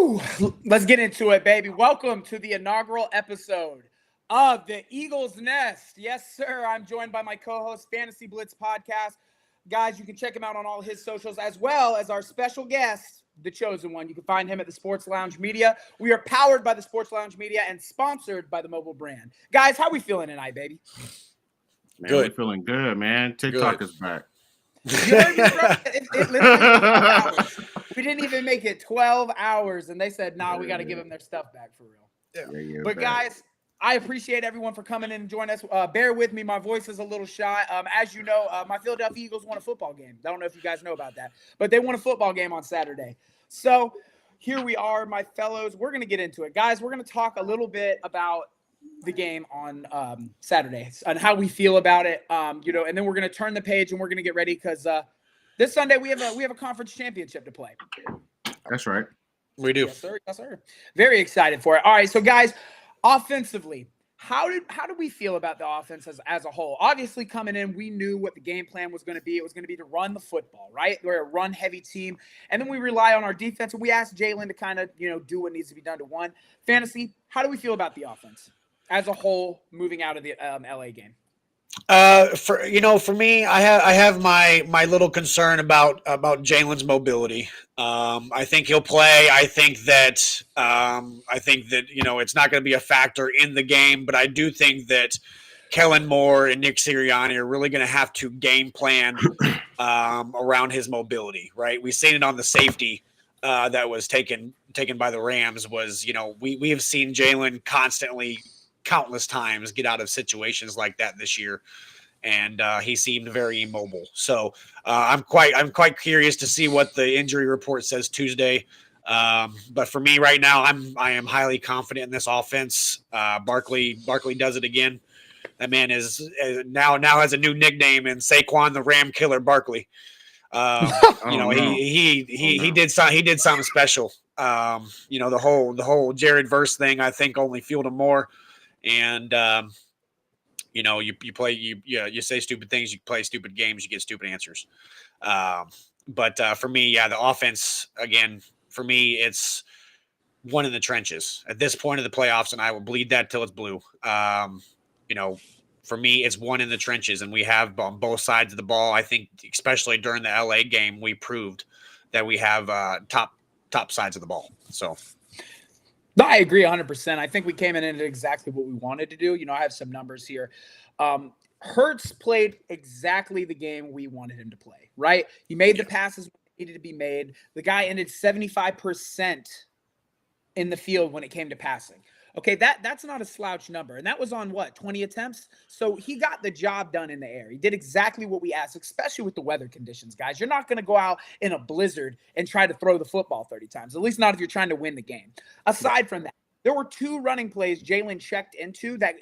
Woo! Let's get into it, baby. Welcome to the inaugural episode of the Eagles Nest. Yes, sir. I'm joined by my co-host, Fantasy Blitz Podcast. Guys, you can check him out on all his socials, as well as our special guest, the chosen one. You can find him at the Sports Lounge Media. We are powered by the Sports Lounge Media and sponsored by the Mobile Brand. Guys, how we feeling tonight, baby? Man, good. We're feeling good, man. TikTok is back. You heard me, bro? It literally took 12 hours. We didn't even make it 12 hours, and they said, nah, we got to give them their stuff back for real. Yeah, But, guys, I appreciate everyone for coming in and joining us. Bear with me. My voice is a little shy. As you know, my Philadelphia Eagles won a football game. I don't know if you guys know about that, but they won a football game on Saturday. So here we are, my fellows. We're going to get into it. Guys, we're going to talk a little bit about the game on Saturday and how we feel about it, and then we're going to turn the page and we're going to get ready because this Sunday we have a conference championship to play. That's right. We do. Yes, sir. Yes, sir. Very excited for it. All right, so guys, offensively, how did we feel about the offense as a whole? Obviously, coming in, we knew what the game plan was going to be. It was going to be to run the football, right? We're a run-heavy team, and then we rely on our defense. And we asked Jalen to kind of do what needs to be done to win. Fantasy, how do we feel about the offense as a whole moving out of the LA game? For me, I have my little concern about Jalen's mobility. I think he'll play. I think that it's not going to be a factor in the game, but I do think that Kellen Moore and Nick Sirianni are really going to have to game plan around his mobility. Right, we've seen it on the safety that was taken by the Rams. We have seen Jalen constantly, countless times, get out of situations like that this year, and he seemed very immobile. So I'm quite curious to see what the injury report says Tuesday. But for me right now, I am highly confident in this offense. Barkley does it again. That man is now has a new nickname in Saquon the Ram Killer Barkley. He did something special. The whole Jared Verse thing, I think, only fueled him more. And you say stupid things, you play stupid games, you get stupid answers. But for me, the offense, again, for me, it's one in the trenches at this point of the playoffs, and I will bleed that till it's blue. For me, it's one in the trenches, and we have on both sides of the ball. I think, especially during the LA game, we proved that we have top sides of the ball. So. No, I agree 100%. I think we came in and did exactly what we wanted to do. I have some numbers here. Hurts played exactly the game we wanted him to play, right? He made the passes when they needed to be made. The guy ended 75% in the field when it came to passing. Okay, that's not a slouch number. And that was on 20 attempts? So he got the job done in the air. He did exactly what we asked, especially with the weather conditions, guys. You're not going to go out in a blizzard and try to throw the football 30 times, at least not if you're trying to win the game. Aside from that, there were two running plays Jalen checked into that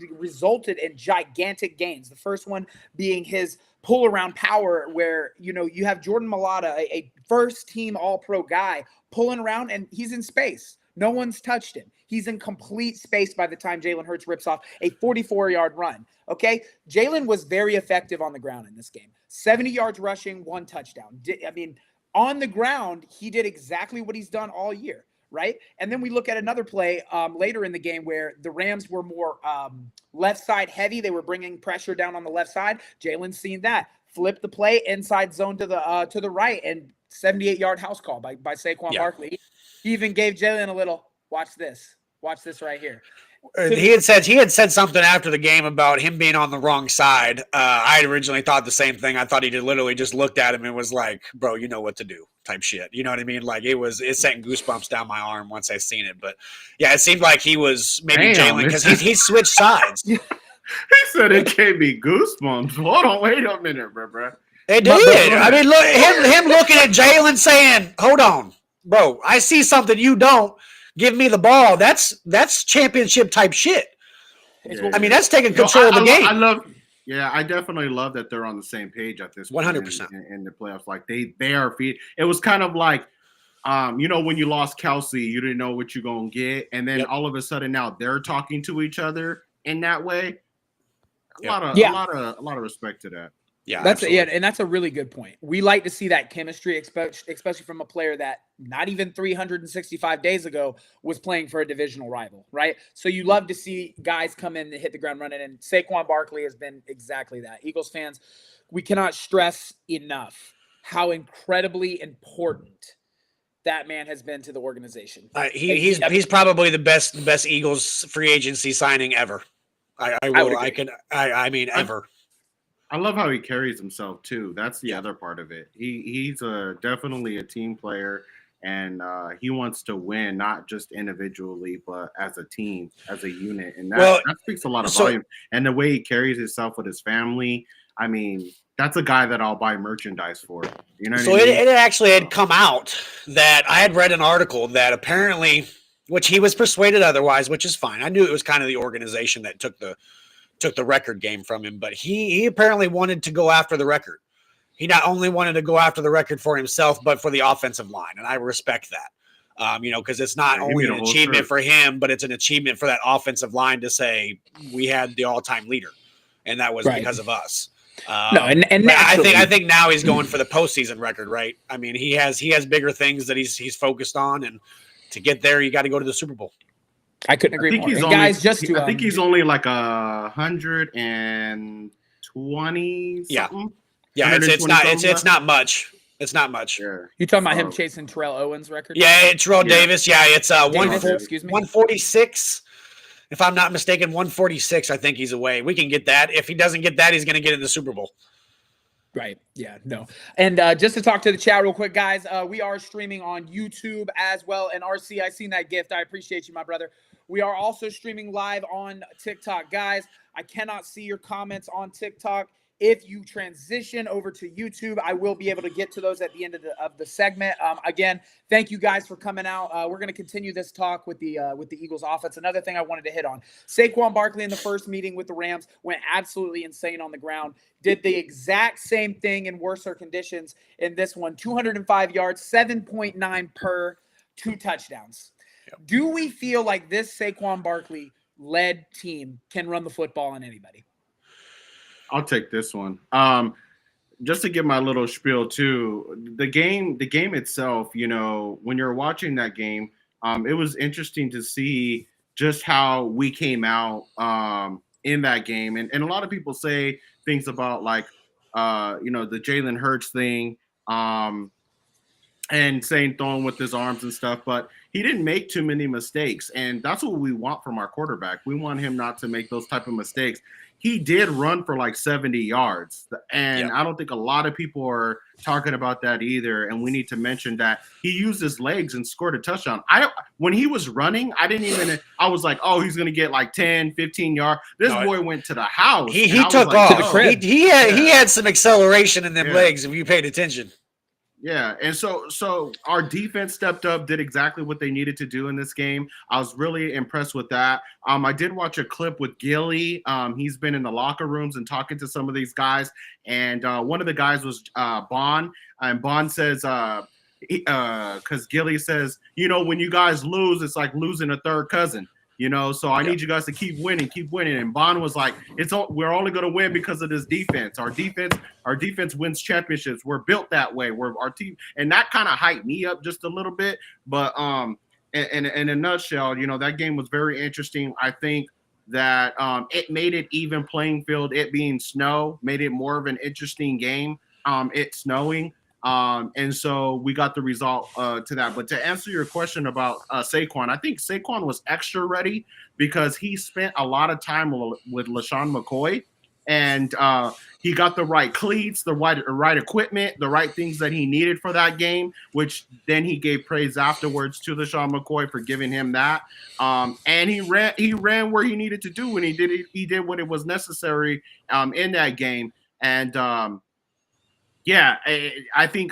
resulted in gigantic gains. The first one being his pull-around power where, you have Jordan Mailata, a first-team All-Pro guy, pulling around, and he's in space. No one's touched him. He's in complete space by the time Jalen Hurts rips off a 44-yard run. Okay? Jalen was very effective on the ground in this game. 70 yards rushing, 1 touchdown. On the ground, he did exactly what he's done all year, right? And then we look at another play later in the game where the Rams were more left side heavy. They were bringing pressure down on the left side. Jalen's seen that. Flipped the play inside zone to the right, and 78-yard house call by Saquon Barkley. He even gave Jalen a little, watch this right here. He had said something after the game about him being on the wrong side. I had originally thought the same thing. I thought he literally just looked at him and was like, bro, you know what to do type shit. You know what I mean? Like it sent goosebumps down my arm once I seen it. But yeah, it seemed like he was maybe Jalen because he switched sides. He said it gave me goosebumps. Hold on, wait a minute, bro. It did. I mean, look, him looking at Jalen saying, hold on, bro, I see something you don't. Give me the ball. That's championship type shit. Yeah. I mean, that's taking control of the game. I definitely love that they're on the same page at this point 100% in the playoffs. Like they are feed. It was kind of like, when you lost Kelsey, you didn't know what you're gonna get, and then all of a sudden now they're talking to each other in that way. A lot of respect to that. Yeah, That's absolutely. and that's a really good point. We like to see that chemistry, especially from a player that not even 365 days ago was playing for a divisional rival, right? So you love to see guys come in and hit the ground running, and Saquon Barkley has been exactly that. Eagles fans, we cannot stress enough how incredibly important that man has been to the organization. He's probably the best Eagles free agency signing ever. I mean ever. I love how he carries himself too. That's the Yeah. other part of it. He's definitely a team player, and he wants to win not just individually, but as a team, as a unit, and that speaks a lot of volume. And the way he carries himself with his family, I mean, that's a guy that I'll buy merchandise for. You know. So it actually had come out that I had read an article that apparently, which he was persuaded otherwise, which is fine. I knew it was kind of the organization that took the record game from him, but he apparently wanted to go after the record. He not only wanted to go after the record for himself, but for the offensive line, and I respect that. Because it's not only an achievement for him, but it's an achievement for that offensive line to say we had the all-time leader, and that was because of us. And I think now he's going for the postseason record, right? I mean, he has bigger things that he's focused on, and to get there, you got to go to the Super Bowl. I couldn't agree more. I think he's only like 120. Yeah, it's not much. It's not much. Yeah. You talking about him chasing Terrell Owens' record? Yeah, Terrell Davis. Yeah, it's 146. If I'm not mistaken, 146. I think he's away. We can get that. If he doesn't get that, he's going to get in the Super Bowl. Right. Yeah, no. And just to talk to the chat real quick, guys, we are streaming on YouTube as well. And RC, I seen that gift. I appreciate you, my brother. We are also streaming live on TikTok. Guys, I cannot see your comments on TikTok. If you transition over to YouTube, I will be able to get to those at the end of the segment. Again, thank you guys for coming out. We're going to continue this talk with the Eagles offense. Another thing I wanted to hit on, Saquon Barkley in the first meeting with the Rams went absolutely insane on the ground. Did the exact same thing in worser conditions in this one. 205 yards, 7.9 per, 2 touchdowns. Yep. Do we feel like this Saquon Barkley led team can run the football on anybody? I'll take this one. Just to give my little spiel too, the game itself, when you're watching that game, it was interesting to see just how we came out in that game. And a lot of people say things about like, the Jalen Hurts thing and saying throwing with his arms and stuff, but he didn't make too many mistakes. And that's what we want from our quarterback. We want him not to make those type of mistakes. He did run for like 70 yards. And I don't think a lot of people are talking about that either. And we need to mention that he used his legs and scored a touchdown. When he was running, I was like, oh, he's going to get like 10, 15 yards. This boy went to the house. He took off. To the crib. He had some acceleration in them legs if you paid attention. Yeah, and so our defense stepped up, did exactly what they needed to do in this game. I was really impressed with that. I did watch a clip with Gilly. He's been in the locker rooms and talking to some of these guys, and one of the guys was Bond, and Bond says, because Gilly says, when you guys lose, it's like losing a third cousin. So I need you guys to keep winning. And Bond was like, we're only going to win because of this defense. Our defense wins championships. We're built that way. We're our team. And that kind of hyped me up just a little bit. But in a nutshell, that game was very interesting. I think that it made it even playing field. It being snow made it more of an interesting game. It snowing. And so we got the result to that. But to answer your question about Saquon, I think Saquon was extra ready because he spent a lot of time with LaShawn McCoy, and he got the right cleats, the right equipment, the right things that he needed for that game, which then he gave praise afterwards to LaShawn McCoy for giving him that. And he ran where he needed to do, and he did what it was necessary in that game. And yeah, I think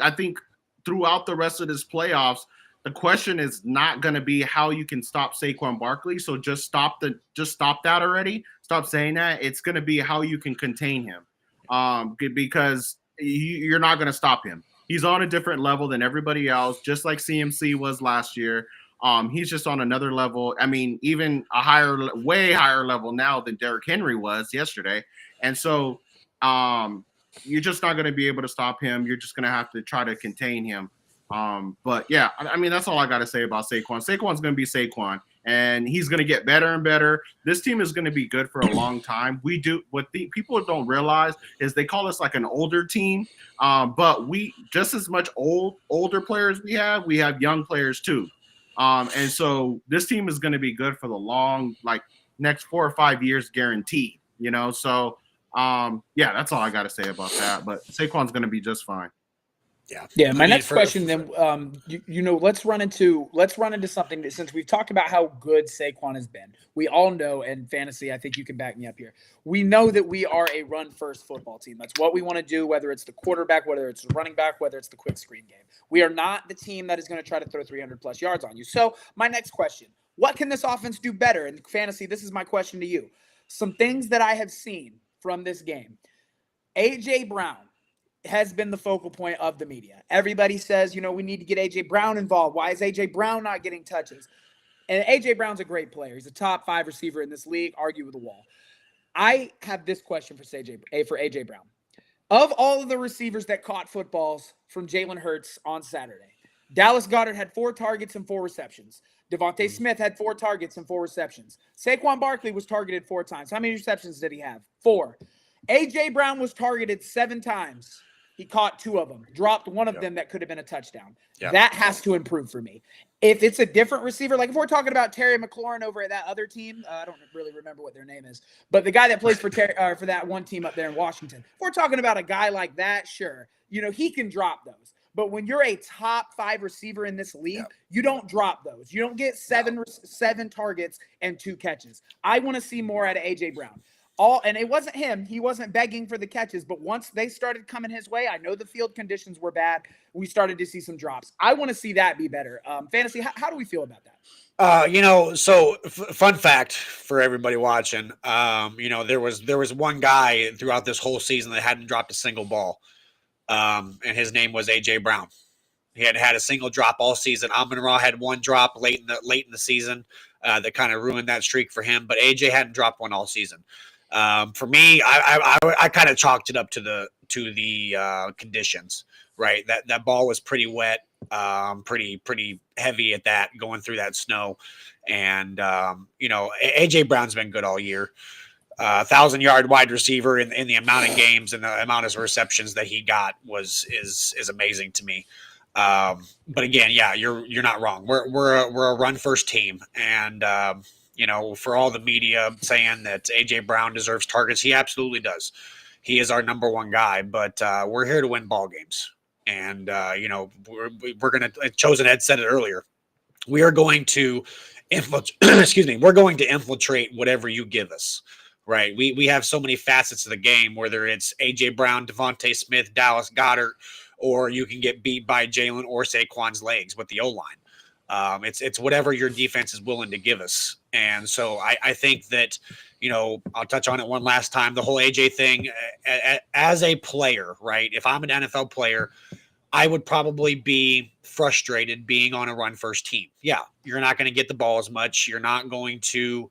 throughout the rest of this playoffs, the question is not going to be how you can stop Saquon Barkley. So just stop that already. Stop saying that. It's going to be how you can contain him, because you're not going to stop him. He's on a different level than everybody else, just like CMC was last year. He's just on another level. I mean, even way higher level now than Derrick Henry was yesterday. And so, you're just not going to be able to stop him. You're just going to have to try to contain him. But yeah, I mean, that's all I got to say about Saquon. Saquon's going to be Saquon, and he's going to get better and better. This team is going to be good for a long time. People don't realize is they call us like an older team, but we just as much older players we have young players too. And so this team is going to be good for the long, like next 4 or 5 years guaranteed, So yeah, that's all I got to say about that. But Saquon's going to be just fine. Yeah. My next question, then, let's run into something that, since we've talked about how good Saquon has been, we all know, and fantasy, I think you can back me up here. We know that we are a run-first football team. That's what we want to do, whether it's the quarterback, whether it's the running back, whether it's the quick screen game. We are not the team that is going to try to throw 300-plus yards on you. So my next question, what can this offense do better? In fantasy, this is my question to you. Some things that I have seen from this game. A.J. Brown has been the focal point of the media. Everybody says, we need to get A.J. Brown involved. Why is A.J. Brown not getting touches? And A.J. Brown's a great player. He's a top 5 receiver in this league, argue with the wall. I have this question for A.J. Brown. Of all of the receivers that caught footballs from Jalen Hurts on Saturday, Dallas Goedert had 4 targets and 4 receptions. Devontae Smith had 4 targets and 4 receptions. Saquon Barkley was targeted 4 times. How many receptions did he have? 4. A.J. Brown was targeted 7 times. He caught 2 of them, dropped one of them that could have been a touchdown. That has to improve for me. If it's a different receiver, like if we're talking about Terry McLaurin over at that other team, I don't really remember what their name is, but the guy that plays for that one team up there in Washington, if we're talking about a guy like that, sure, he can drop those. But when you're a top 5 receiver in this league, you don't drop those. You don't get 7 targets and 2 catches. I want to see more out of A.J. Brown. And it wasn't him. He wasn't begging for the catches. But once they started coming his way, I know the field conditions were bad. We started to see some drops. I want to see that be better. Fantasy, how do we feel about that? So fun fact for everybody watching, there was one guy throughout this whole season that hadn't dropped a single ball. And his name was A.J. Brown. He had had a single drop all season. Amon-Ra had 1 drop late in the season that kind of ruined that streak for him. But A.J. hadn't dropped one all season. For me, I kind of chalked it up to the conditions, right? That ball was pretty wet, pretty heavy at that, going through that snow. And, A.J. Brown's been good all year. 1,000-yard wide receiver in the amount of games and the amount of receptions that he got is amazing to me. But again, yeah, you're not wrong. We're a run first team, and for all the media saying that A.J. Brown deserves targets, he absolutely does. He is our number 1 guy, but we're here to win ball games. And, we're going to – Chosen Ed said it earlier. We are going to we're going to infiltrate whatever you give us, right? We have so many facets of the game, whether it's A.J. Brown, Devontae Smith, Dallas Goedert, or you can get beat by Jalen or Saquon's legs with the O-line. It's whatever your defense is willing to give us. And so I think that, I'll touch on it one last time, the whole AJ thing as a player, right? If I'm an NFL player, I would probably be frustrated being on a run first team. Yeah. You're not going to get the ball as much. You're not going to,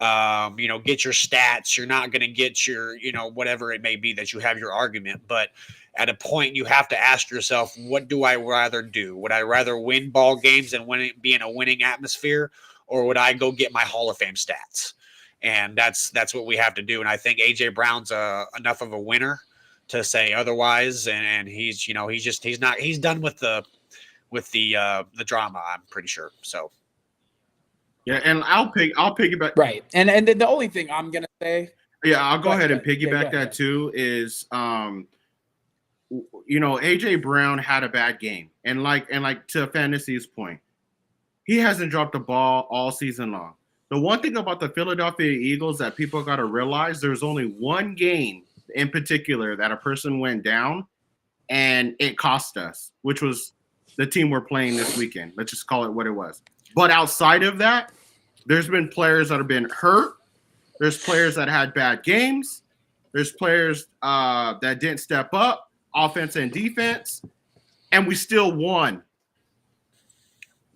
get your stats. You're not going to get your, whatever it may be that you have your argument, but at a point, you have to ask yourself, what do I rather do? Would I rather win ball games and be in a winning atmosphere, or would I go get my Hall of Fame stats? And that's what we have to do. And I think A.J. Brown's enough of a winner to say otherwise. And he's done with the drama, I'm pretty sure. So. Yeah, and I'll piggyback. Right, and the only thing I'm gonna say. Yeah, I'll go ahead and piggyback that too. Is A.J. Brown had a bad game, and like to Fantasy's point, he hasn't dropped the ball all season long. The one thing about the Philadelphia Eagles that people got to realize, there's only one game in particular that a person went down, and it cost us, which was the team we're playing this weekend. Let's just call it what it was. But outside of that, there's been players that have been hurt. There's players that had bad games. There's players that didn't step up, offense and defense, and we still won.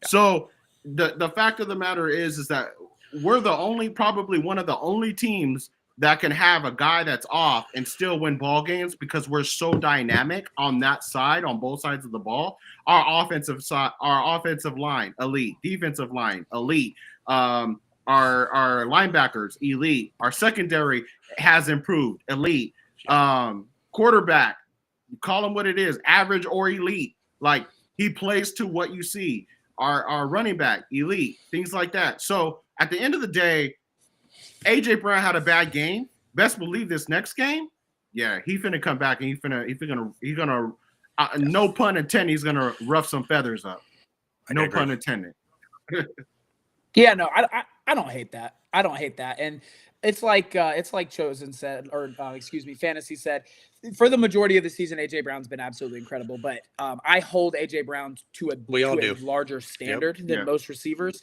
So the fact of the matter is that we're probably one of the only teams that can have a guy that's off and still win ball games because we're so dynamic on that side, on both sides of the ball. Our offensive side, our offensive line, elite. Defensive line, elite. Our linebackers, elite. Our secondary has improved, elite. Quarterback, you call him what it is, average or elite. Like, he plays to what you see. Our running back, elite, things like that. So at the end of the day, AJ Brown had a bad game. Best believe this next game, yeah, he finna come back and he's gonna no pun intended, he's gonna rough some feathers up. No pun intended. Yeah, no, I don't hate that. I don't hate that. And it's like Chosen said, or excuse me, Fantasy said, for the majority of the season, AJ Brown's been absolutely incredible. But I hold AJ Brown to a larger standard than most receivers.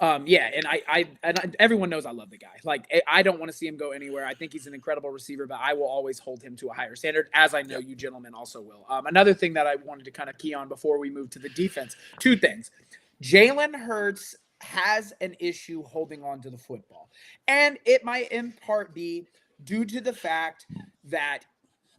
Yeah, and everyone knows I love the guy. Like, I don't want to see him go anywhere. I think he's an incredible receiver, but I will always hold him to a higher standard, as I know you gentlemen also will. Another thing that I wanted to kind of key on before we move to the defense, two things. Jalen Hurts has an issue holding on to the football, and it might in part be due to the fact that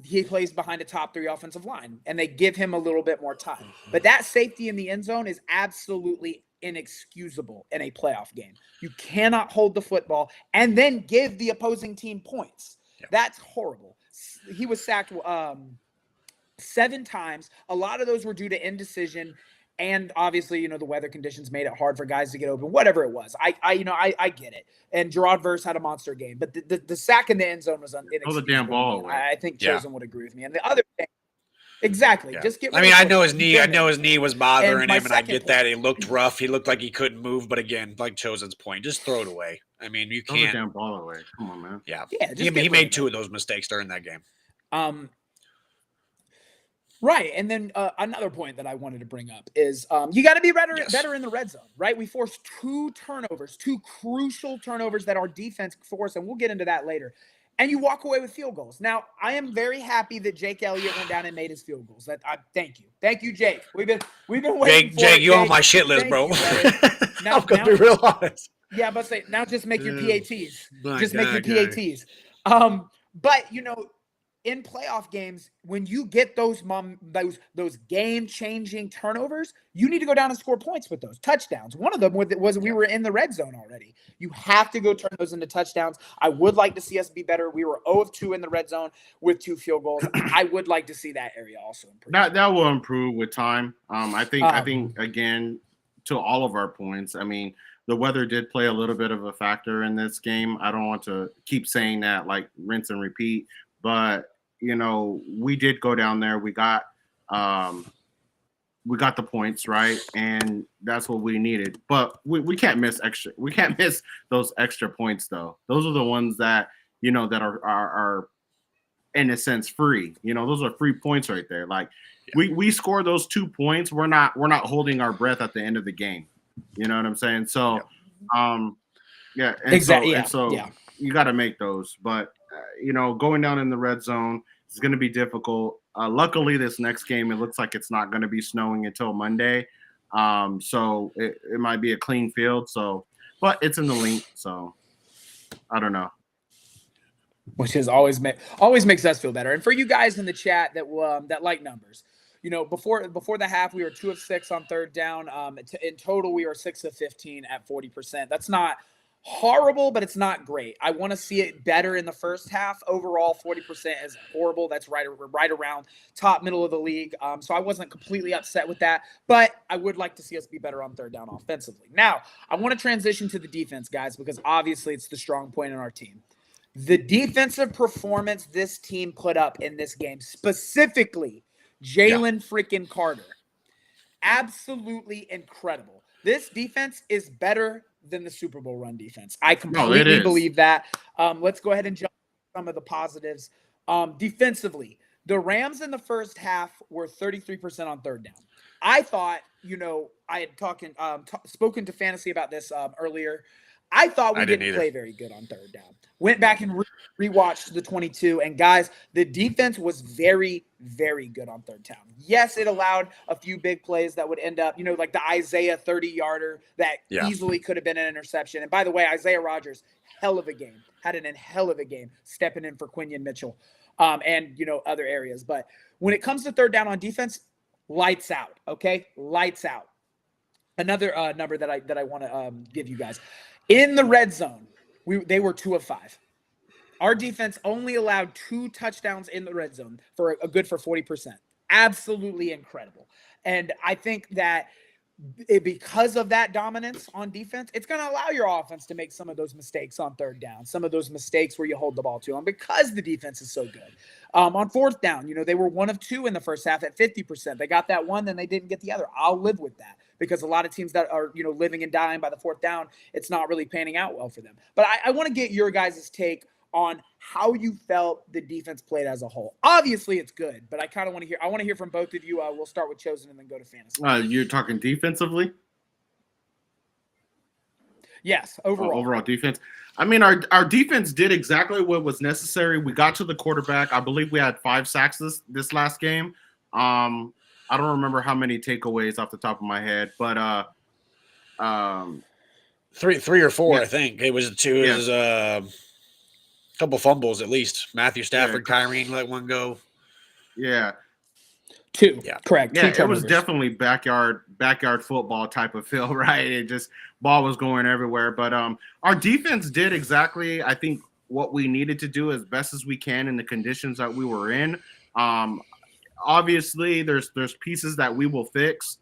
he plays behind a top 3 offensive line and they give him a little bit more time. But that safety in the end zone is absolutely inexcusable in a playoff game. You cannot hold the football and then give the opposing team points. That's horrible. He was sacked 7 times. A lot of those were due to indecision. And obviously, the weather conditions made it hard for guys to get open, whatever it was. I get it. And Gerard Verse had a monster game, but the sack in the end zone was inexcusable. Throw the damn ball away. I think Chosen would agree with me. And the other thing, exactly. Yeah. Just get. I know his knee. I know his knee was bothering him, and I get that. Point. He looked rough. He looked like he couldn't move. But again, like Chosen's point, just throw it away. I mean, you can't. Throw the damn ball away. Come on, man. Yeah. He made 2 of those mistakes during that game. Right. And then another point that I wanted to bring up is you got to be better in the red zone, right? We forced 2 turnovers, 2 crucial turnovers that our defense forced, and we'll get into that later. And you walk away with field goals. Now, I am very happy that Jake Elliott went down and made his field goals. Thank you, Jake. We've been waiting for Jake, you on my shit list, bro. Now, I'm gonna be real honest. Yeah, but now just make your PATs. Make your PATs. But in playoff games, when you get those game-changing turnovers, you need to go down and score points with those touchdowns. One of them was we were in the red zone already. You have to go turn those into touchdowns. I would like to see us be better. We were 0 of 2 in the red zone with 2 field goals. I would like to see that area also improve. That will improve with time. I think again, to all of our points, I mean, the weather did play a little bit of a factor in this game. I don't want to keep saying that like rinse and repeat, but we did go down there. We got the points, right? And that's what we needed. But we can't miss extra. We can't miss those extra points, though. Those are the ones that that are in a sense free. Those are free points right there. Like we score those 2 points. We're not holding our breath at the end of the game. You know what I'm saying? So, yeah. And exactly. So you got to make those, but. Going down in the red zone is going to be difficult. Luckily, this next game, it looks like it's not going to be snowing until Monday. So it might be a clean field. So, but it's in the link. So I don't know. Which is always makes us feel better. And for you guys in the chat that like numbers, before the half, we were 2 of 6 on third down. In total, we were 6 of 15 at 40%. That's not horrible, but it's not great. I want to see it better in the first half. Overall, 40% is horrible. That's right around top middle of the league. So I wasn't completely upset with that, but I would like to see us be better on third down offensively. Now, I want to transition to the defense, guys, because obviously it's the strong point in our team. The defensive performance this team put up in this game, specifically Jalen freaking Carter, absolutely incredible. This defense is better than the Super Bowl run defense. I completely believe that. Let's go ahead and jump to some of the positives. Defensively, the Rams in the first half were 33% on third down. I thought, I had spoken to Fantasy about this earlier. I thought we I didn't didn't either. play very good on third down. Went back and rewatched the 22, and guys, the defense was very, very good on third down. Yes, it allowed a few big plays that would end up, like the Isaiah 30-yarder that easily could have been an interception. And by the way, Isaiah Rodgers, hell of a game, had an hell of a game stepping in for Quinion Mitchell, and other areas. But when it comes to third down on defense, lights out. Okay, lights out. Another number that I want to give you guys in the red zone. They were 2 of 5. Our defense only allowed 2 touchdowns in the red zone for a good for 40%. Absolutely incredible. And I think that because of that dominance on defense, it's going to allow your offense to make some of those mistakes on third down, some of those mistakes where you hold the ball too long because the defense is so good. On fourth down, they were 1 of 2 in the first half at 50%. They got that one, then they didn't get the other. I'll live with that because a lot of teams that are, living and dying by the fourth down, it's not really panning out well for them. But I want to get your guys' take on how you felt the defense played as a whole. Obviously, it's good, but I kind of want to hear. I want to hear from both of you. We'll start with Chosen and then go to fantasy. You're talking defensively? Yes, overall defense. I mean, our defense did exactly what was necessary. We got to the quarterback. I believe we had 5 sacks this last game. I don't remember how many takeaways off the top of my head, but three or four, yeah. I think it was 2. It was a couple fumbles at least. Matthew Stafford, Kyrene let one go. Yeah. 2. Yeah, correct. Yeah, 2 it was definitely backyard football type of feel, right? It just ball was going everywhere. But our defense did exactly, I think, what we needed to do as best as we can in the conditions that we were in. Obviously, there's pieces that we will fix,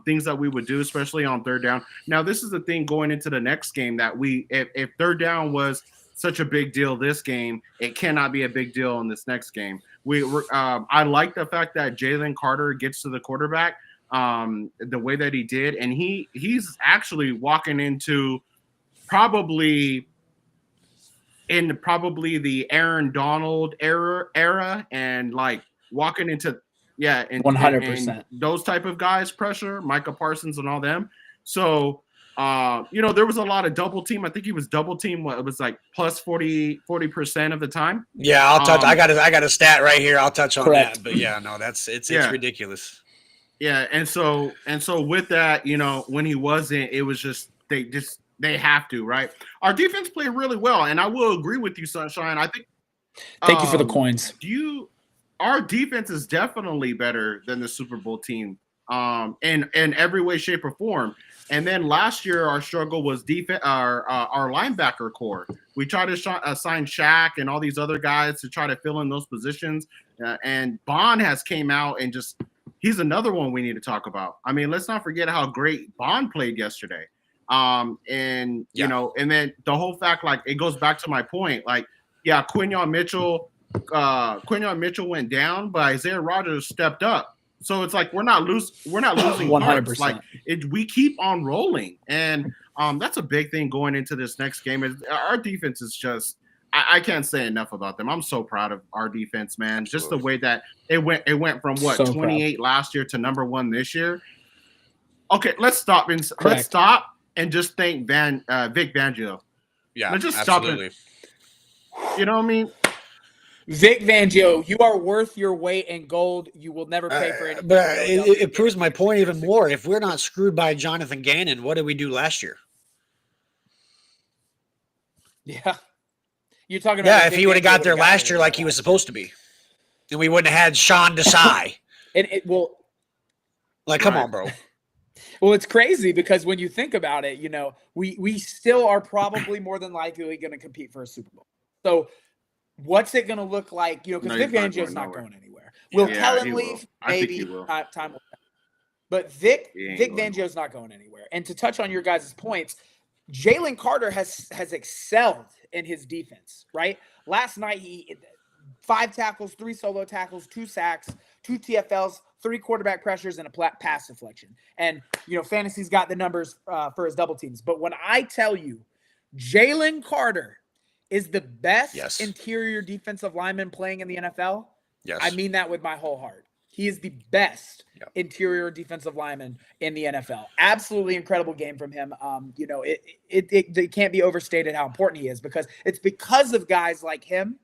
things that we would do, especially on third down. Now, this is the thing going into the next game that if third down was such a big deal this game, it cannot be a big deal in this next game. I like the fact that Jalen Carter gets to the quarterback the way that he did, and he's actually walking into probably the Aaron Donald era and like walking into 100% those type of guys pressure, Micah Parsons and all them. So there was a lot of double team. I think he was double team. It was like plus 40% of the time. Yeah, I'll touch. I got a stat right here. I'll touch on correct. that. But yeah, no, it's ridiculous. Yeah, and so with that, when he wasn't, it was just they have to, right? Our defense played really well, and I will agree with you, Sunshine. I think. Thank you for the coins. Our defense is definitely better than the Super Bowl team, in every way, shape, or form. And then last year, our struggle was our linebacker core. We tried to sign Shaq and all these other guys to try to fill in those positions. And Bond has came out and he's another one we need to talk about. I mean, let's not forget how great Bond played yesterday. And then the whole fact, like, it goes back to my point. Like, yeah, Quinion Mitchell went down, but Isaiah Rodgers stepped up. So it's like we're not losing 100%. Like we keep on rolling, and that's a big thing going into this next game. Our defense is just I can't say enough about them. I'm so proud of our defense, man. Just the way that it went from what So 28 last year to number 1 this year. Okay, let's stop and just thank Vic Fangio. Yeah, let's just absolutely. Stop it. You know what I mean? Vic Fangio, you are worth your weight in gold. You will never pay for it. But it proves my point even more. If we're not screwed by Jonathan Gannon, what did we do last year? Yeah. You're talking about if he would have got there last year like he was supposed to be. And we wouldn't have had Sean Desai. Come on, bro. Well, it's crazy because when you think about it, we still are probably more than likely going to compete for a Super Bowl. So what's it going to look like? Because Vic Fangio's not going anywhere. Will Kellen leave? Maybe. Time will tell. But Vic Fangio's not going anywhere. And to touch on your guys' points, Jalen Carter has excelled in his defense, right? Last night, he 5 tackles, 3 solo tackles, 2 sacks, 2 TFLs, 3 quarterback pressures, and a pass deflection. And, Fantasy's got the numbers for his double teams. But when I tell you Jalen Carter is the best interior defensive lineman playing in the NFL, I mean that with my whole heart. He is the best Yep. interior defensive lineman in the NFL. Absolutely incredible game from him. It can't be overstated how important he is, because it's because of guys like him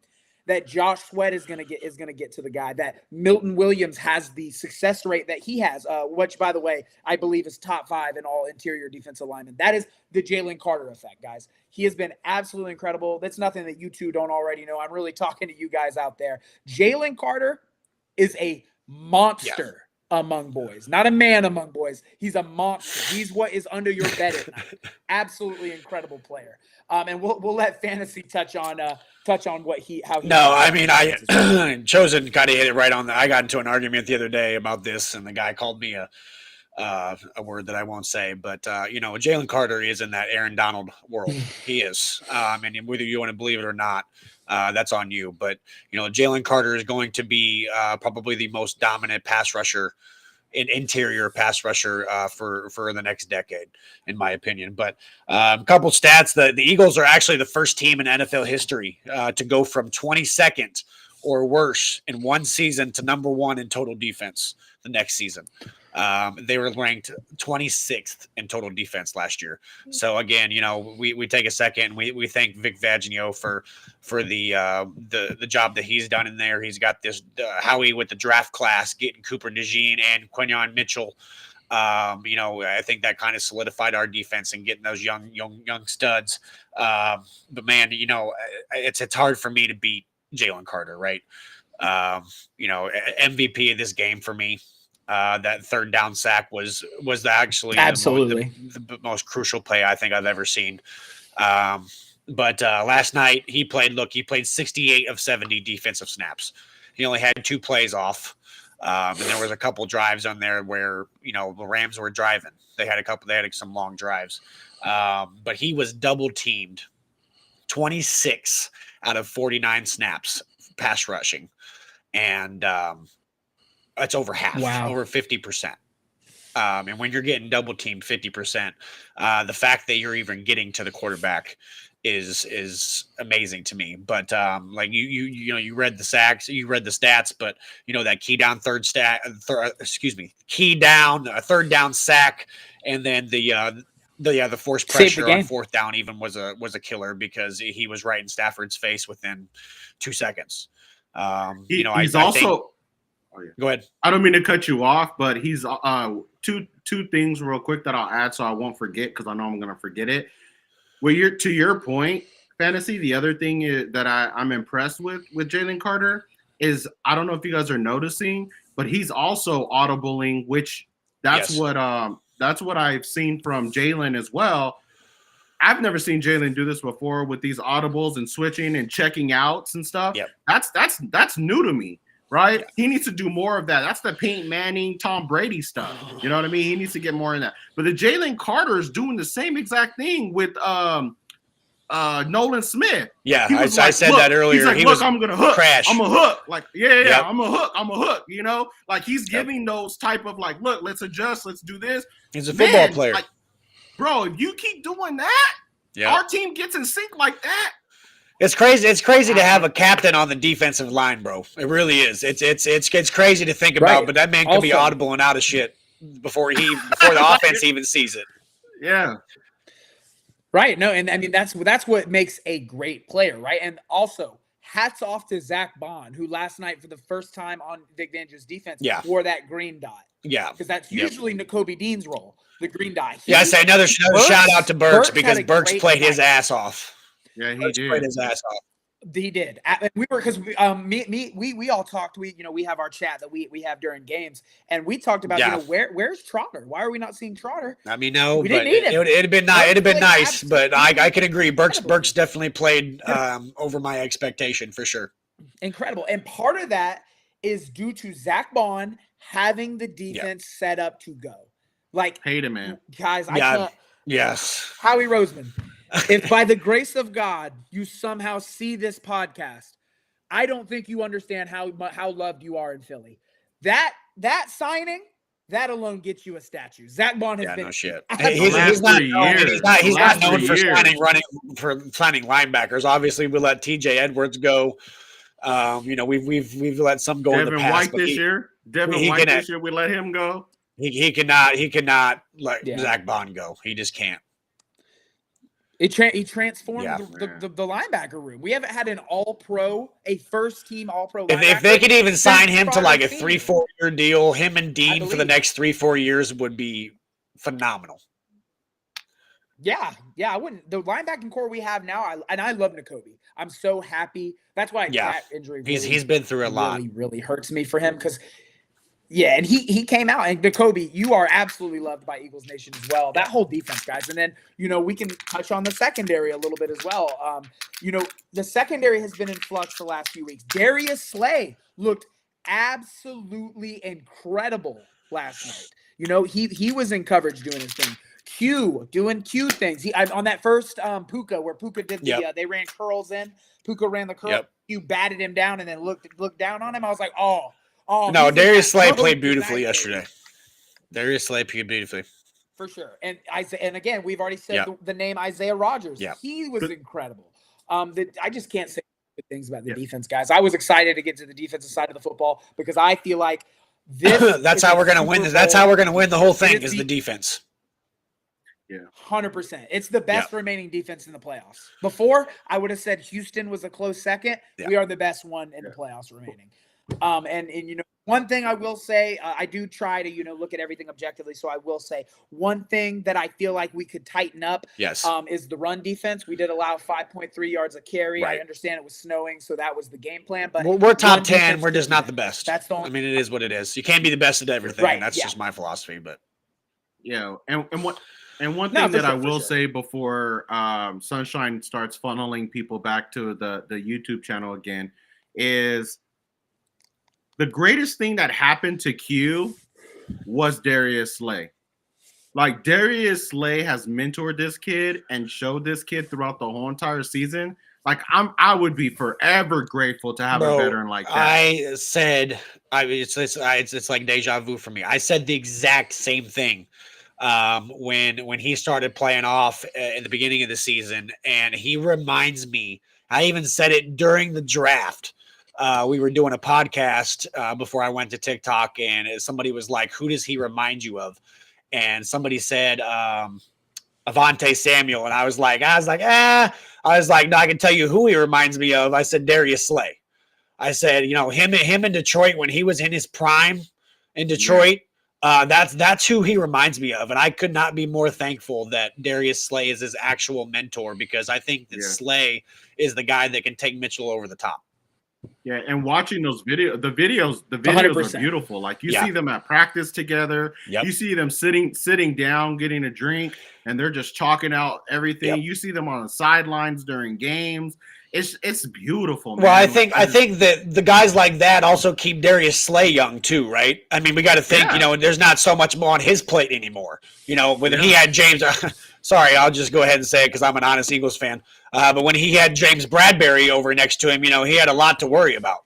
that Josh Sweat is gonna get to the guy, that Milton Williams has the success rate that he has, which, by the way, I believe is top 5 in all interior defensive linemen. That is the Jalen Carter effect, guys. He has been absolutely incredible. That's nothing that you two don't already know. I'm really talking to you guys out there. Jalen Carter is a monster among boys, not a man among boys. He's a monster. He's what is under your bed at night. Absolutely incredible player. And we'll let Fantasy touch on what how he. No, I mean, I Chosen kind of hit it right on. I got into an argument the other day about this, and the guy called me a word that I won't say, but Jalen Carter is in that Aaron Donald world. He is, and whether you want to believe it or not, that's on you. But Jalen Carter is going to be probably the most dominant pass rusher, interior pass rusher for the next decade, in my opinion. But a couple stats: the Eagles are actually the first team in NFL history to go from 22nd or worse in one season to number 1 in total defense the next season. They were ranked 26th in total defense last year. So again, we take a second. We thank Vic Fangio for the job that he's done in there. He's got this Howie with the draft class, getting Cooper DeJean and Quinyon Mitchell. I think that kind of solidified our defense and getting those young studs. But man, it's hard for me to beat Jalen Carter, right? MVP of this game for me. That third down sack was actually absolutely the most crucial play I think I've ever seen. But last night he played 68 of 70 defensive snaps. He only had 2 plays off. And there was a couple drives on there where, the Rams were driving. They had some long drives. But he was double teamed 26 out of 49 snaps pass rushing. And, that's over half, over 50%. And when you're getting double teamed 50%, the fact that you're even getting to the quarterback is amazing to me. But you read the sacks, you read the stats, but that third down sack, and then the forced pressure on fourth down even was a killer, because he was right in Stafford's face within 2 seconds. He's also. Oh, yeah. Go ahead. I don't mean to cut you off, but he's two things real quick that I'll add so I won't forget, because I know I'm going to forget it. Well, to your point, Fantasy, the other thing that I'm impressed with Jalen Carter is, I don't know if you guys are noticing, but he's also audibling, which that's what I've seen from Jalen as well. I've never seen Jalen do this before with these audibles and switching and checking outs and stuff. Yep. That's new to me. Right? He needs to do more of that. That's the Peyton Manning, Tom Brady stuff. You know what I mean? He needs to get more in that. But the Jalen Carter is doing the same exact thing with Nolan Smith. Yeah, I said that earlier. He's like, look, I'm gonna hook. Crash. I'm a hook. Like, yeah, yep. I'm a hook. Like he's giving those type of like, look, let's adjust, let's do this. He's a football player. Like, bro, if you keep doing that, our team gets in sync like that. It's crazy. It's crazy to have a captain on the defensive line, bro. It really is. It's crazy to think about, but that man could be audible and out of shit before the offense even sees it. Yeah. Right. No, and I mean that's what makes a great player, right? And also, hats off to Zach Bond, who last night for the first time on Vic Fangio's defense wore that green dot. Yeah. Because that's usually N'Kobe Dean's role, the green dot. I say another shout out to Burks because Burks played his ass off. Yeah, he did. Played his ass off. He did. And we were, because we all talked. We have our chat that we have during games, and we talked about where's Trotter? Why are we not seeing Trotter? I mean, no, we didn't need him. It'd been nice. It'd been nice, but I could agree. Burks definitely played over my expectation for sure. Incredible, and part of that is due to Zach Bond having the defense set up to go. Like, hate him, man, guys. I can't. Yes, Howie Roseman. If by the grace of God you somehow see this podcast, I don't think you understand how loved you are in Philly. That signing, that alone gets you a statue. Zach Bond has been no shit. He's not known for signing linebackers. Obviously, we let TJ Edwards go. You know, we've let some go in Devin the past, White but this he, year. Devin he White can- this year. We let him go. he cannot let Yeah. Zach Bond go. He just can't. He transformed Yeah. the linebacker room. We haven't had an all-pro, a first-team all-pro If linebacker. they could even sign since him to Trotter like a Senior. 3-4 year deal, him and Dean for the believe. next 3-4 years would be phenomenal. Yeah, I wouldn't. The linebacking core we have now, I love Nakobe. I'm so happy. That's why Yeah. that injury He's been through a lot. really hurts me for him because, yeah, and he came out, and Nakobe, you are absolutely loved by Eagles Nation as well. That whole defense, guys, and then we can touch on the secondary a little bit as well. The secondary has been in flux the last few weeks. Darius Slay looked absolutely incredible last night. He was in coverage doing his thing. Doing Q things. On that first Puka, where Puka did the they ran curls in. Puka ran the curl. Yep. You batted him down and then looked down on him. I was like, oh. No, Darius Slay Slay played beautifully yesterday. Darius Slay played beautifully. For sure. And again, we've already said the name Isaiah Rodgers. Yeah. He was incredible. I just can't say good things about the defense, guys. I was excited to get to the defensive side of the football because I feel like this That's how we're going to win. That's how we're going to win the whole thing is the defense. Yeah. 100%. It's the best remaining defense in the playoffs. Before, I would have said Houston was a close second. Yeah. We are the best one in the playoffs remaining. And one thing I will say, I do try to, look at everything objectively. So I will say one thing that I feel like we could tighten up is the run defense. We did allow 5.3 yards a carry. Right. I understand it was snowing, so that was the game plan. But we're top 10. We're just not the best. That's the I mean, it is what it is. You can't be the best at everything. Right, And that's just my philosophy. But one thing that I will say before Sunshine starts funneling people back to the YouTube channel again is the greatest thing that happened to Q was Darius Slay. Like Darius Slay has mentored this kid and showed this kid throughout the whole entire season. Like I would be forever grateful to have a veteran like that. I said, it's like deja vu for me. I said the exact same thing when he started playing off in the beginning of the season, and he reminds me. I even said it during the draft. We were doing a podcast before I went to TikTok, and somebody was like, "Who does he remind you of?" And somebody said Avante Samuel, and I was like, no, I can tell you who he reminds me of. I said Darius Slay. I said, him in Detroit when he was in his prime in Detroit. That's who he reminds me of, and I could not be more thankful that Darius Slay is his actual mentor because I think that Slay is the guy that can take Mitchell over the top. Yeah, and watching those videos, the videos 100%. are beautiful. Like you see them at practice together. Yep. You see them sitting down, getting a drink, and they're just chalking out everything. Yep. You see them on the sidelines during games. It's beautiful, man. Well, I think that the guys like that also keep Darius Slay young too, right? I mean, we got to think, there's not so much more on his plate anymore. When he had James, sorry, I'll just go ahead and say it because I'm an honest Eagles fan. But when he had James Bradbury over next to him, he had a lot to worry about.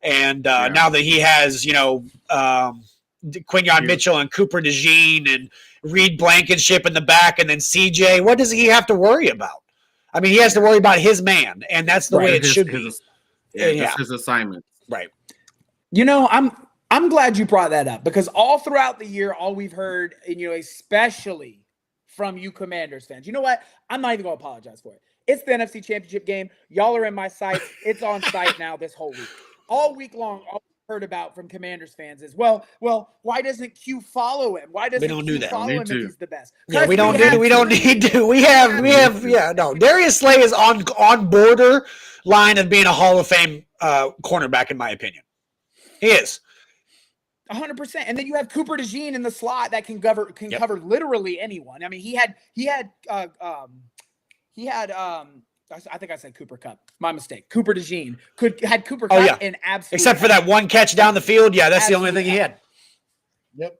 And now that he has, Quinyon Mitchell and Cooper DeJean and Reed Blankenship in the back, and then CJ, what does he have to worry about? I mean, he has to worry about his man, and that's the way it should be. Just his assignment. Right. I'm glad you brought that up because all throughout the year, all we've heard, especially from you Commanders fans, you know what? I'm not even going to apologize for it. It's the NFC Championship game. Y'all are in my sights. It's on site now this whole week. All week long, all we've heard about from Commanders fans is, well, why doesn't Q follow him? Why doesn't Q follow him if he's the best? Yeah, we don't need to. We have. Darius Slay is on border line of being a Hall of Fame cornerback, in my opinion. He is. 100%. And then you have Cooper DeJean in the slot that can cover literally anyone. I mean, he had I think I said Cooper Kupp. My mistake. Cooper DeJean had Cooper Kupp in absolute. Except for that one catch down the field. Yeah, that's the only thing he had. Yep.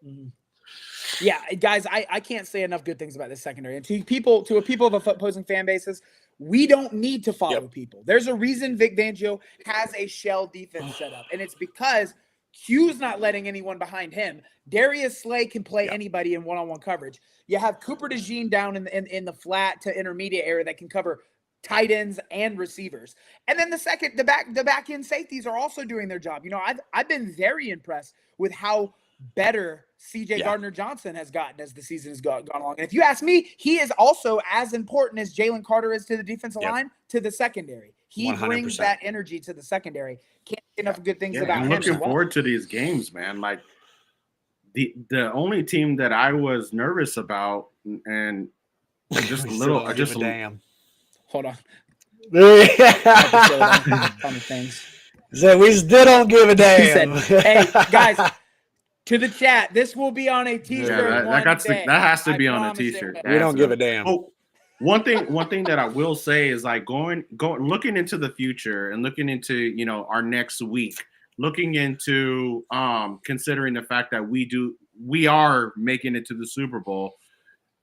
Yeah, guys, I can't say enough good things about this secondary. And to people of opposing fan bases, we don't need to follow people. There's a reason Vic Fangio has a shell defense set up, and it's because Q's not letting anyone behind him. Darius Slay can play anybody in one-on-one coverage. You have Cooper DeJean down in the flat to intermediate area that can cover tight ends and receivers. And then the back end safeties are also doing their job. You know, I've been very impressed with how better CJ Gardner-Johnson has gotten as the season has gone along. And if you ask me, he is also as important as Jalen Carter is to the defensive line, to the secondary. He 100%. brings that energy to the secondary. Can't say enough good things about I'm him. looking forward to these games, man. Like the only team that I was nervous about and just a little, just a damn. Hold on. Funny things. So we still don't give a He damn. said, "Hey guys, to the chat, this will be on a T-shirt. that has to be on a T-shirt. We don't give a damn. Oh, one thing that I will say is like looking into the future and looking into, you know, our next week, looking into considering the fact that we are making it to the Super Bowl.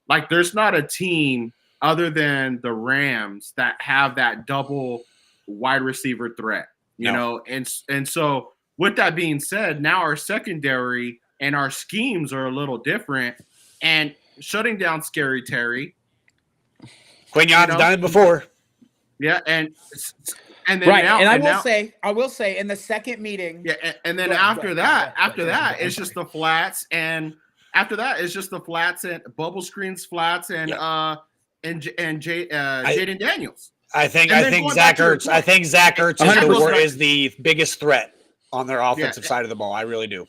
Like there's not a team other than the Rams that have that double wide receiver threat, you know, and so with that being said, now our secondary and our schemes are a little different, and shutting down Scary Terry. Quignon's done it before. Yeah, and then right. now, and I will say in the second meeting. Yeah, and then after that, it's just the flats, and after that, it's just the flats and bubble screens, flats, and Jaden Daniels. I think Zach Ertz. I think Zach Ertz is the biggest threat on their offensive side of the ball. I really do.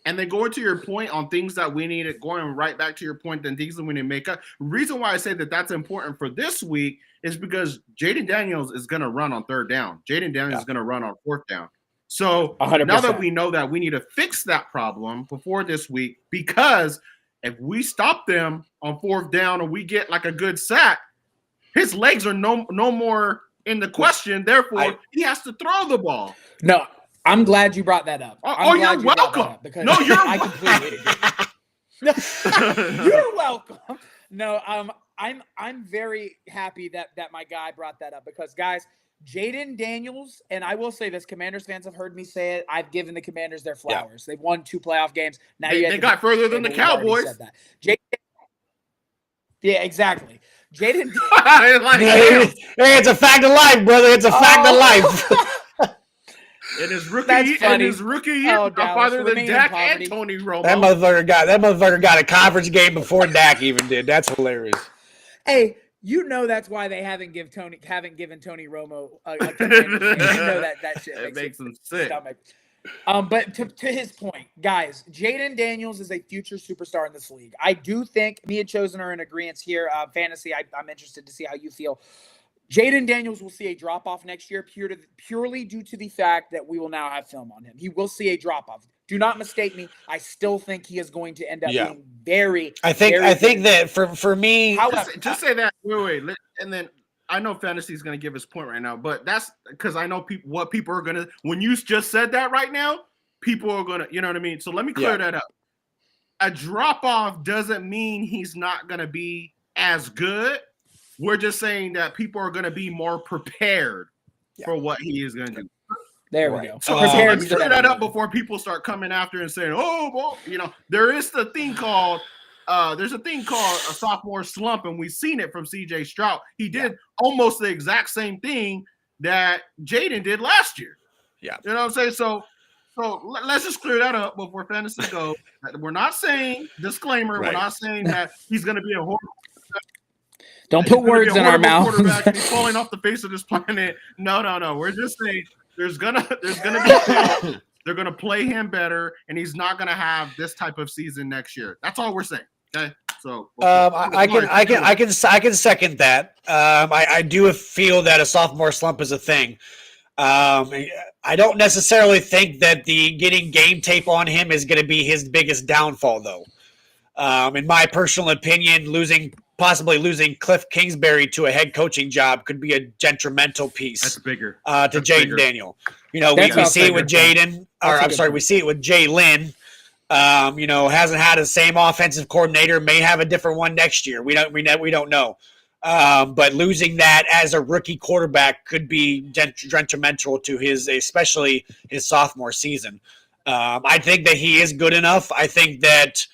And then going to your point on things that we need, going right back to your point, then things that we need to make up. The reason why I say that that's important for this week is because Jaden Daniels is going to run on third down. Jaden Daniels is going to run on fourth down. So 100%. Now that we know that, we need to fix that problem before this week, because if we stop them on fourth down and we get like a good sack, his legs are no more in the question. Therefore, he has to throw the ball. No. I'm glad you brought that up. You're welcome. No, I completely agree. You're welcome. No, I'm very happy that my guy brought that up, because guys, Jaden Daniels, and I will say this, Commanders fans have heard me say it. I've given the Commanders their flowers. They've won 2 playoff games. Now they got further than the Cowboys. Yeah, exactly. Jaden. Hey, it's a fact of life, brother. It's a fact of life. In his rookie year, farther than Dak and Tony Romo. That motherfucker got a conference game before Dak even did. That's hilarious. Hey, you know that's why they haven't given Tony Romo a you know that shit it makes him sick. Stomach. But to his point, guys, Jaden Daniels is a future superstar in this league. I do think me and Chosen are in agreement here. Fantasy, I'm interested to see how you feel. Jaden Daniels will see a drop-off next year purely due to the fact that we will now have film on him. He will see a drop-off. Do not mistake me. I still think he is going to end up being very I think that for me, just say that. Wait, and then I know Fantasy is going to give his point right now, but that's because I know what people are going to. When you just said that right now, people are going to, you know what I mean. So let me clear that up. A drop-off doesn't mean he's not going to be as good. We're just saying that people are going to be more prepared for what he is going to do. There we go. So let me clear that up before people start coming after and saying, "Oh, well, you know, there is the thing called there's a thing called a sophomore slump, and we've seen it from C.J. Stroud. He did almost the exact same thing that Jaden did last year. Yeah, you know what I'm saying. So let's just clear that up before Fantasy goes. We're not saying disclaimer. We're not saying that he's going to be a horrible. Don't put words in our mouth. He's falling off the face of this planet. No. We're just saying there's gonna be they're gonna play him better, and he's not gonna have this type of season next year. That's all we're saying. Okay. So I can second that. I do feel that a sophomore slump is a thing. I don't necessarily think that the getting game tape on him is going to be his biggest downfall, though. In my personal opinion, possibly losing Cliff Kingsbury to a head coaching job could be a detrimental piece. That's bigger. To Jaden Daniel. You know, we see it with Jaden, we see it with Jalen. You know, hasn't had the same offensive coordinator, may have a different one next year. We don't know. But losing that as a rookie quarterback could be detrimental to especially his sophomore season. I think that he is good enough. I think that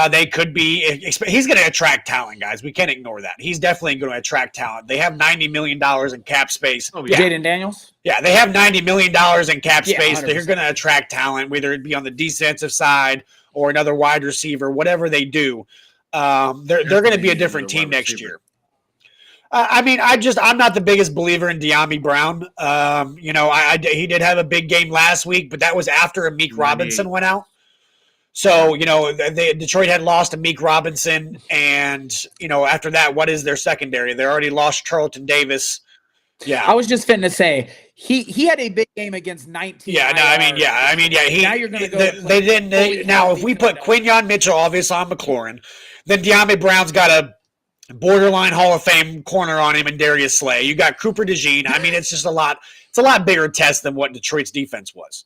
They could be. He's going to attract talent, guys. We can't ignore that. He's definitely going to attract talent. They have $90 million in cap space. Oh, yeah. Jaden Daniels. Yeah, they have $90 million in cap Yeah, space. 100%. They're going to attract talent, whether it be on the defensive side or another wide receiver, whatever they do. They're going to be a different team next year. I mean, I'm not the biggest believer in De'Ami Brown. He did have a big game last week, but that was after Amik Robinson went out. So, Detroit had lost Amik Robinson, and, after that, what is their secondary? They already lost Charlton Davis. Yeah. I was just fitting to say he had a big game against 19. Yeah, no, I mean, now you're going to go. Now, if we put Quinyon Mitchell, obviously on McLaurin, then De'Ami Brown's got a borderline Hall of Fame corner on him and Darius Slay. You got Cooper DeJean. I mean, it's just a lot bigger test than what Detroit's defense was.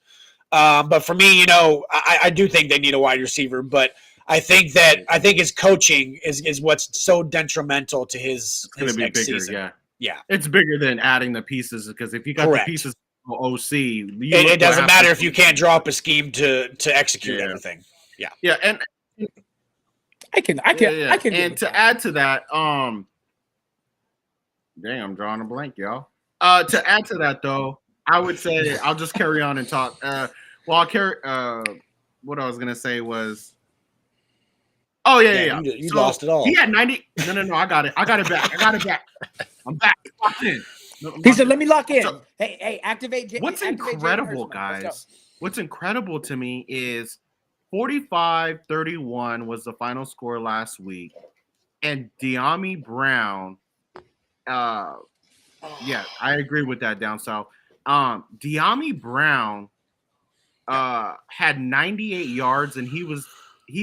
But for me, I do think they need a wide receiver, but I think his coaching is what's so detrimental to his It's gonna next be bigger, season. yeah. It's bigger than adding the pieces, because if you got Correct. the pieces for OC, It doesn't matter if you can't draw up a scheme to execute everything. Yeah, and I can. And to add to that, dang, I'm drawing a blank, y'all. To add to that, though, I would say I'll just carry on and talk. What I was gonna say was, yeah. You lost it all. He had 90. No, I got it. I got it back. I'm back. Locked in. He said, "Let me lock in." So- hey, activate. What's activate incredible, Jalen Hurts, man. Let's guys? What's incredible to me is 45-31 was the final score last week, and De'Ami Brown. Yeah, I agree with that down south. De'Ami Brown had 98 yards, and he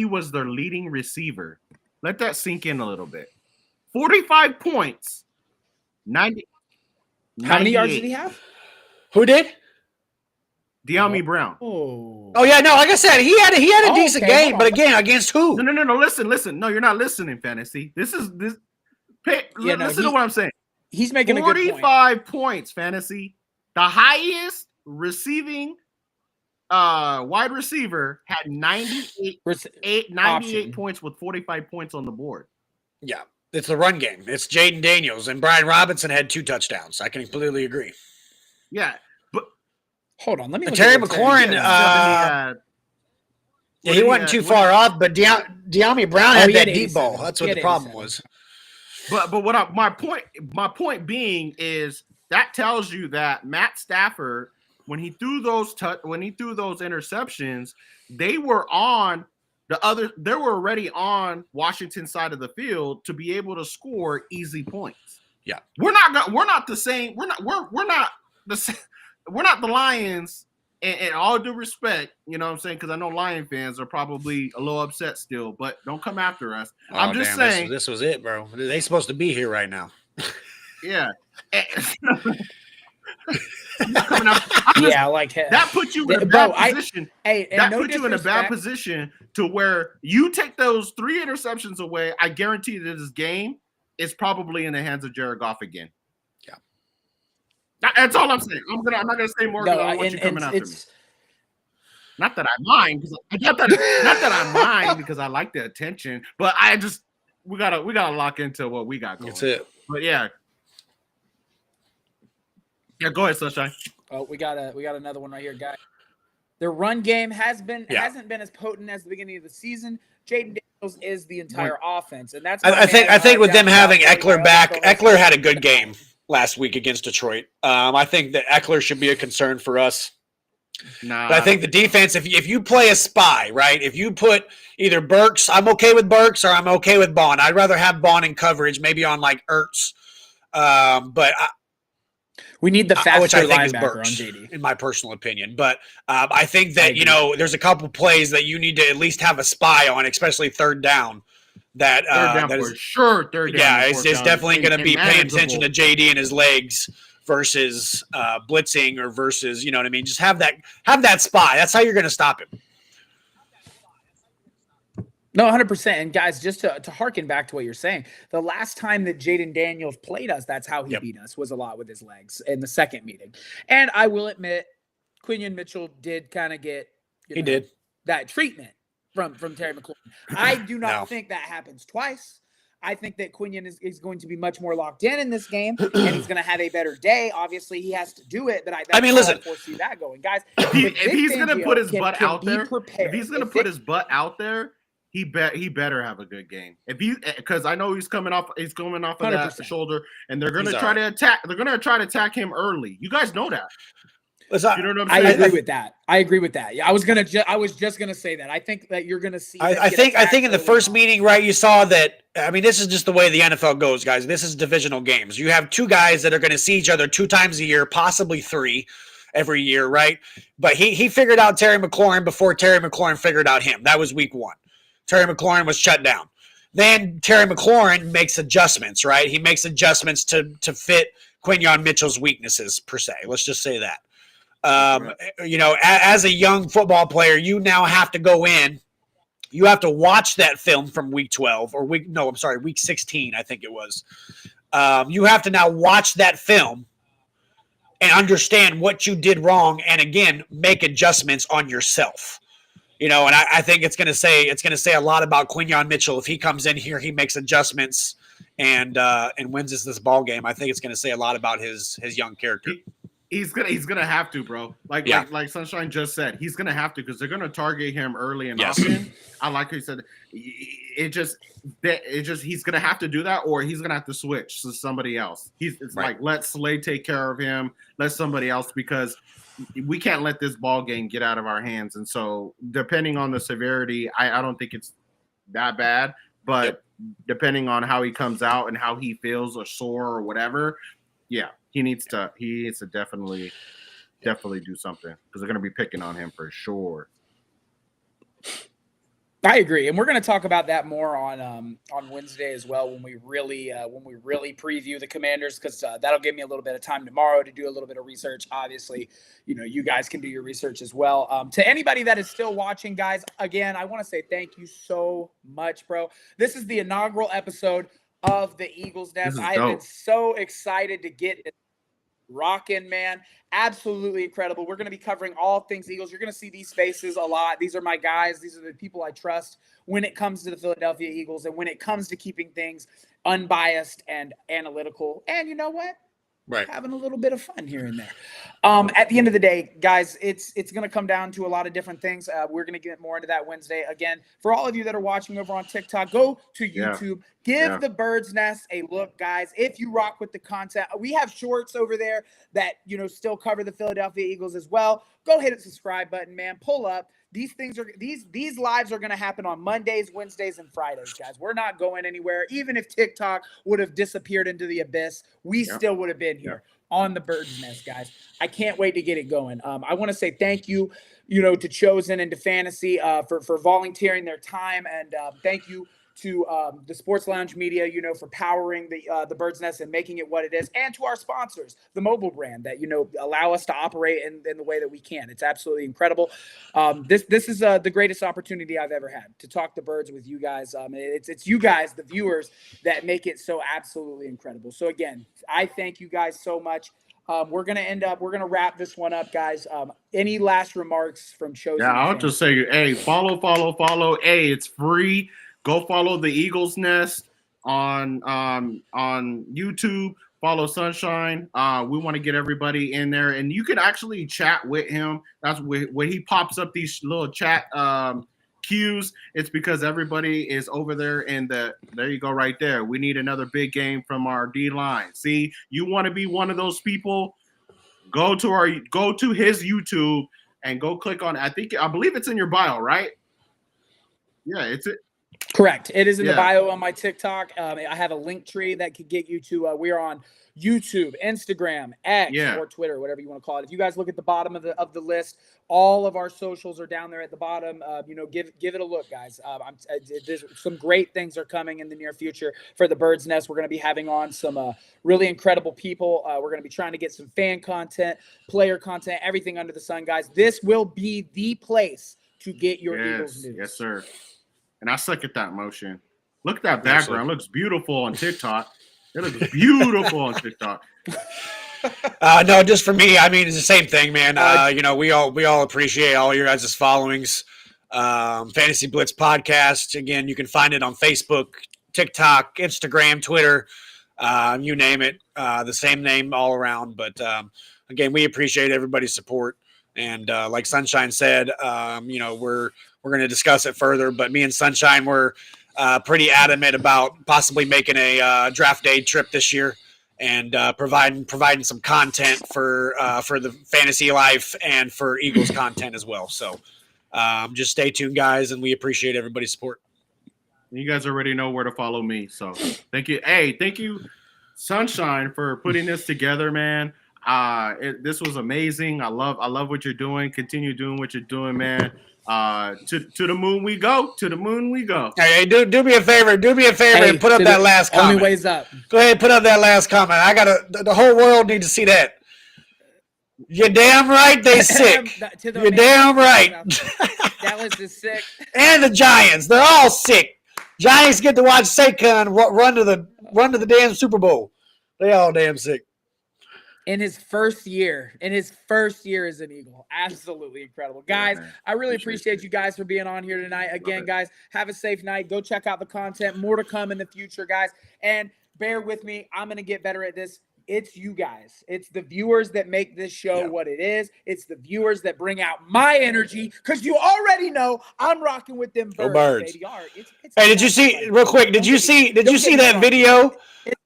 was their leading receiver. Let that sink in a little bit. 45 points. 90. How many yards 98. did he have? Who did? De'Ami Brown. Oh, Yeah, no. Like I said, he had a decent okay, game, hold but on. again, against who? No. Listen. No, you're not listening, fantasy. Listen to what I'm saying. He's making a good point. 45 points, fantasy. The highest receiving wide receiver had 98 Option. points with 45 points on the board. Yeah, it's the run game. It's Jaden Daniels, and Brian Robinson had 2 touchdowns. I can completely agree. Yeah, but Hold on, let me. look Terry at what McLaurin, Terry did. he wasn't too far off, but De'Ami Brown had he that had deep ball. 87. That's He what had the problem 87. was. But my point being is that tells you that Matt Stafford, when he threw those interceptions, they were already on Washington's side of the field to be able to score easy points. Yeah. We're not the same. We're not the Lions. And all due respect, you know what I'm saying? Because I know Lion fans are probably a little upset still, but don't come after us. I'm just saying. This was it, bro. They supposed to be here right now. Yeah. Yeah, like That puts you in a Bro, bad position. That Puts you in a bad position to where you take those 3 interceptions away. I guarantee that this game is probably in the hands of Jared Goff again. Yeah. That's all I'm saying. I'm not gonna say more because I don't want you coming after me. Not that I mind, not that I mind because I like the attention, but we gotta lock into what we got going. That's it. But yeah, go ahead, Sunshine. Oh, we got another one right here, guys. Their run game hasn't been as potent as the beginning of the season. Jaden Daniels is the entire offense, and that's. I think with them having Eckler back, Eckler had a good game last week against Detroit. I think that Eckler should be a concern for us. Nah. But I think the defense, if you play a spy, right? If you put either Burks, I'm okay with Burks, or I'm okay with Bond. I'd rather have Bond in coverage, maybe on like Ertz. But we need the faster which I think is linebacker Burks, on JD. in my personal opinion. But I think that there's a couple plays that you need to at least have a spy on, especially third down. Third down. Yeah, it's definitely going to be paying attention to JD and his legs versus blitzing or versus, you know what I mean? Just have that spy. That's how you're going to stop him. No, 100%. And guys, just to harken back to what you're saying, the last time that Jaden Daniels played us, that's how he beat us, was a lot with his legs in the second meeting. And I will admit, Quinyon Mitchell did kind of get did that treatment. from Terry McLaurin. I do not No. think that happens twice. I think that Quinion is going to be much more locked in this game, and he's going to have a better day. Obviously, he has to do it, but I mean, listen, I foresee that going, guys. If he's going to put his butt out there, prepared, if he's going to put his butt out there, he better have a good game. Because I know he's coming off of 100%. that shoulder, and they're going to try to attack. They're going to try to attack him early. You guys know that. You know what I'm saying? I agree with that. Yeah, I was just gonna say that. I think that you're gonna see. I think in the first meeting, right, you saw that. I mean, this is just the way the NFL goes, guys. This is divisional games. You have two guys that are going to see each other 2 times a year, possibly 3 every year, right? But he figured out Terry McLaurin before Terry McLaurin figured out him. That was week 1. Terry McLaurin was shut down. Then Terry McLaurin makes adjustments, right? He makes adjustments to fit Quinyon Mitchell's weaknesses, per se. Let's just say that. You know, as a young football player, you now have to go in. You have to watch that film from week 12 or week 16, I think it was. You have to now watch that film and understand what you did wrong, and again, make adjustments on yourself. You know, and I think it's going to say a lot about Quinyon Mitchell if he comes in here, he makes adjustments and wins us this ball game. I think it's going to say a lot about his young character. He's gonna have to, bro. Like Sunshine just said, he's gonna have to because they're gonna target him early and often. I like how he said it. Just he's gonna have to do that, or he's gonna have to switch to somebody else. Like let Slade take care of him, let somebody else, because we can't let this ball game get out of our hands. And so, depending on the severity, I don't think it's that bad, but depending on how he comes out and how he feels or sore or whatever, yeah. He needs to definitely do something because they're going to be picking on him for sure. I agree, and we're going to talk about that more on Wednesday as well when we really preview the Commanders, because that'll give me a little bit of time tomorrow to do a little bit of research. Obviously, you know, you guys can do your research as well. To anybody that is still watching, guys, again, I want to say thank you so much, bro. This is the inaugural episode of the Eagles Nest. I have been so excited to get it rocking, man. Absolutely incredible. We're going to be covering all things Eagles. You're going to see these faces a lot. These are my guys. These are the people I trust when it comes to the Philadelphia Eagles and when it comes to keeping things unbiased and analytical. And you know what? Right. Having a little bit of fun here and there. At the end of the day, guys, it's going to come down to a lot of different things. We're going to get more into that Wednesday. Again, for all of you that are watching over on TikTok, go to YouTube. Give the Bird's Nest a look, guys. If you rock with the content, we have shorts over there that, you know, still cover the Philadelphia Eagles as well. Go hit the subscribe button, man. Pull up. These lives are going to happen on Mondays, Wednesdays, and Fridays, guys. We're not going anywhere. Even if TikTok would have disappeared into the abyss, we still would have been here on the Bird's Nest, guys. I can't wait to get it going. I want to say thank you, to Chosen and to Fantasy for volunteering their time, and thank you to the Sports Lounge Media, for powering the Bird's Nest and making it what it is, and to our sponsors, the mobile brand that, allow us to operate in the way that we can. It's absolutely incredible. This is the greatest opportunity I've ever had to talk the Birds with you guys. It's you guys, the viewers, that make it so absolutely incredible. So again, I thank you guys so much. We're going to wrap this one up, guys. Any last remarks from Chosen? Yeah, I'll just say, hey, follow. Hey, it's free. Go follow the Eagles Nest on YouTube. Follow Sunshine. We want to get everybody in there, and you can actually chat with him. That's when he pops up these little chat cues. It's because everybody is over there, and there you go, right there. We need another big game from our D line. See, you want to be one of those people? Go to his YouTube and go click on. I believe it's in your bio, right? Yeah, it's it. Correct. It is in the bio on my TikTok. I have a link tree that could get you to. We are on YouTube, Instagram, X, or Twitter, whatever you want to call it. If you guys look at the bottom of the list, all of our socials are down there at the bottom. Give it a look, guys. There's some great things are coming in the near future for the Bird's Nest. We're going to be having on some really incredible people. We're going to be trying to get some fan content, player content, everything under the sun, guys. This will be the place to get your Eagles news. Yes, sir. And I suck at that motion. Look at that background. It looks beautiful on TikTok. It looks beautiful on TikTok. No, just for me, I mean, it's the same thing, man. We all appreciate all your guys' followings. Fantasy Blitz podcast. Again, you can find it on Facebook, TikTok, Instagram, Twitter, you name it. The same name all around. But again, we appreciate everybody's support. And like Sunshine said, we're going to discuss it further. But me and Sunshine were pretty adamant about possibly making a draft day trip this year and providing some content for the fantasy life and for Eagles content as well. So just stay tuned, guys, and we appreciate everybody's support. You guys already know where to follow me. So thank you. Hey, thank you, Sunshine, for putting this together, man. This was amazing. I love what you're doing. Continue doing what you're doing, man. To the moon we go. To the moon we go. Hey, do me a favor. Do me a favor and put up to that the last comment. Only ways up. Go ahead, put up that last comment. The whole world needs to see that. You're damn right they sick. You're damn right. Dallas is sick. And the Giants, they're all sick. Giants get to watch Saquon run to the damn Super Bowl. They all damn sick. In his first year as an Eagle. Absolutely incredible. Guys, I really appreciate you guys for being on here tonight. Again, guys, have a safe night. Go check out the content. More to come in the future, guys. And bear with me. I'm going to get better at this. It's you guys. It's the viewers that make this show what it is. It's the viewers that bring out my energy because you already know I'm rocking with them birds. Baby. Hey, did you see real quick? Did you see that video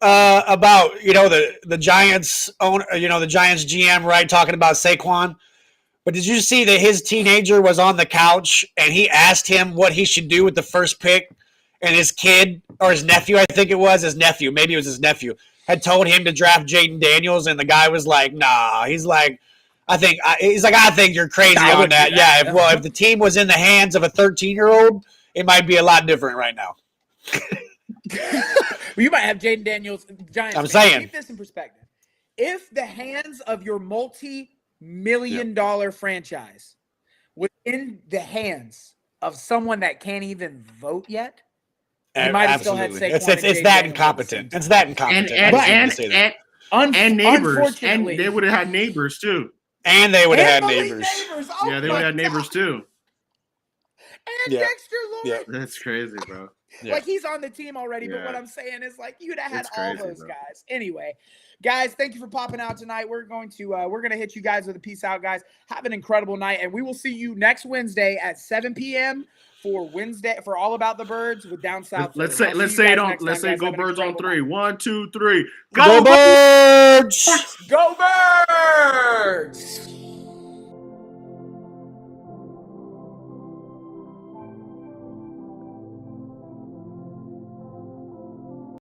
about the Giants owner, the Giants GM, right, talking about Saquon? But did you see that his teenager was on the couch and he asked him what he should do with the first pick, and his kid or his nephew, I think it was his nephew, maybe it was his nephew, had told him to draft Jaden Daniels, and the guy was like, "Nah." He's like, "I think you're crazy on that." Yeah. If the team was in the hands of a 13-year-old, it might be a lot different right now. You might have Jaden Daniels. Giants. I'm saying. Keep this in perspective. If the hands of your multi-million-dollar franchise was in the hands of someone that can't even vote yet, you might have still had Saquon. It's that incompetent. It's that incompetent. And neighbors. And they would have had neighbors too. And they would have had neighbors. Oh, yeah, they would have had neighbors too. And Dexter Lawrence. Yeah. That's crazy, bro. Yeah. Like he's on the team already, but what I'm saying is like you'd have had all those guys. Anyway, guys, thank you for popping out tonight. We're gonna hit you guys with a peace out, guys. Have an incredible night, and we will see you next Wednesday at 7 p.m. for All About the Birds with Down South. Let's say go Birds on 3. 1, 2, 3. Go Birds! Go Birds!